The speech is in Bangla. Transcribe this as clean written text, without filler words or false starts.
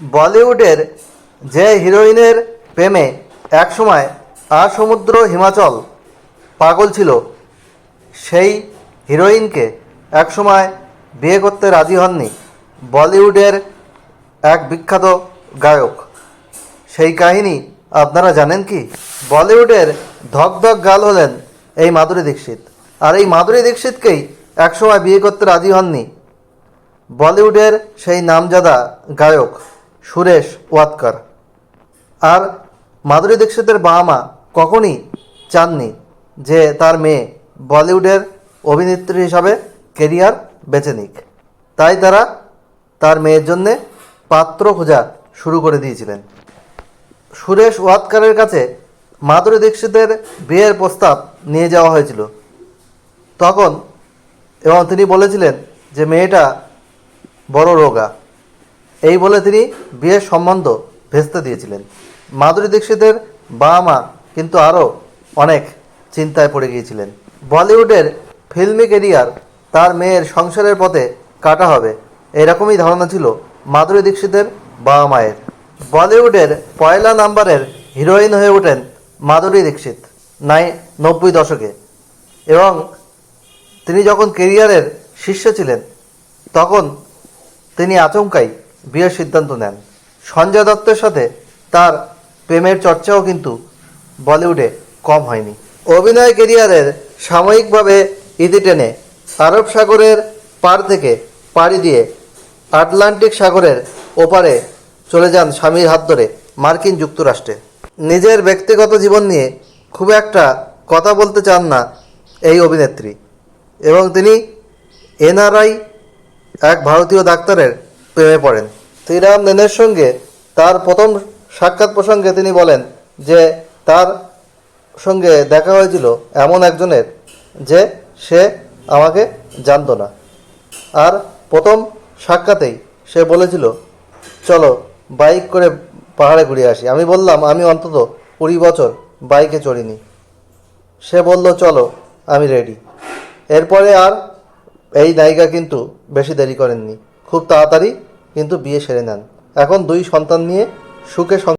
বলিউডের যে হিরোইনের প্রেমে একসময় সমুদ্র হিমাচল পাগল ছিল, সেই হিরোইনকে একসময় বিয়ে করতে রাজি হননি বলিউডের এক বিখ্যাত গায়ক। সেই কাহিনী আপনারা জানেন কি? বলিউডের ধক ধক গার্ল হলেন এই মাধুরী দীক্ষিত। আর এই মাধুরী দীক্ষিতকেই একসময় বিয়ে করতে রাজি হননি বলিউডের সেই নামজাদা গায়ক সুরেশ ওয়াদকার। আর মাধুরী দীক্ষিতের বাবা মা কখনই চাননি যে তার মেয়ে বলিউডের অভিনেত্রী হিসাবে কেরিয়ার বেছে নিক। তাই তারা তার মেয়ের জন্যে পাত্র খোঁজা শুরু করে দিয়েছিলেন। সুরেশ ওয়াদকারের কাছে মাধুরী দীক্ষিতের বিয়ের প্রস্তাব নিয়ে যাওয়া হয়েছিল তখন, এবং তিনি বলেছিলেন যে মেয়েটা বড় রোগা, এই বলে তিনি বিয়ের সম্বন্ধ ভেস্তে দিয়েছিলেন। মাধুরী দীক্ষিতের বাবা মা কিন্তু আরও অনেক চিন্তায় পড়ে গিয়েছিলেন। বলিউডের ফিল্মি কেরিয়ার তার মেয়ের সংসারের পথে কাটা হবে, এরকমই ধারণা ছিল মাধুরী দীক্ষিতের বাবা মায়ের। বলিউডের পয়লা নাম্বারের হিরোইন হয়ে ওঠেন মাধুরী দীক্ষিত 90 দশকে, এবং তিনি যখন কেরিয়ারের শীর্ষে ছিলেন তখন তিনি আচমকাই বিয়ের সিদ্ধান্ত নেন। সঞ্জয় দত্তের সাথে তার প্রেমের চর্চাও কিন্তু বলিউডে কম হয়নি। অভিনয় কেরিয়ারের সাময়িকভাবে ইতি টেনে আরব সাগরের পার থেকে পাড়ি দিয়ে আটলান্টিক সাগরের ওপারে চলে যান স্বামীর হাত ধরে মার্কিন যুক্তরাষ্ট্রে। নিজের ব্যক্তিগত জীবন নিয়ে খুব একটা কথা বলতে চান না এই অভিনেত্রী, এবং তিনি এনআরআই এক ভারতীয় ডাক্তারের প্রেমে পড়েন। শ্রীরাম নেনের সঙ্গে তার প্রথম সাক্ষাৎ প্রসঙ্গে তিনি বলেন যে তার সঙ্গে দেখা হয়েছিল এমন একজনের যে সে আমাকে জানতো না, আর প্রথম সাক্ষাতেই সে বলেছিল চলো বাইক করে পাহাড়ে ঘুরে আসি। আমি বললাম আমি অন্তত 20 বছর বাইকে চড়িনি। সে বলল চলো আমি রেডি। এরপরে আর এই নায়িকা কিন্তু বেশি দেরি করেননি, খুব তাড়াতাড়ি কিন্তু বিয়ে সেরে নেন। এখন 2 সন্তান নিয়ে সুখে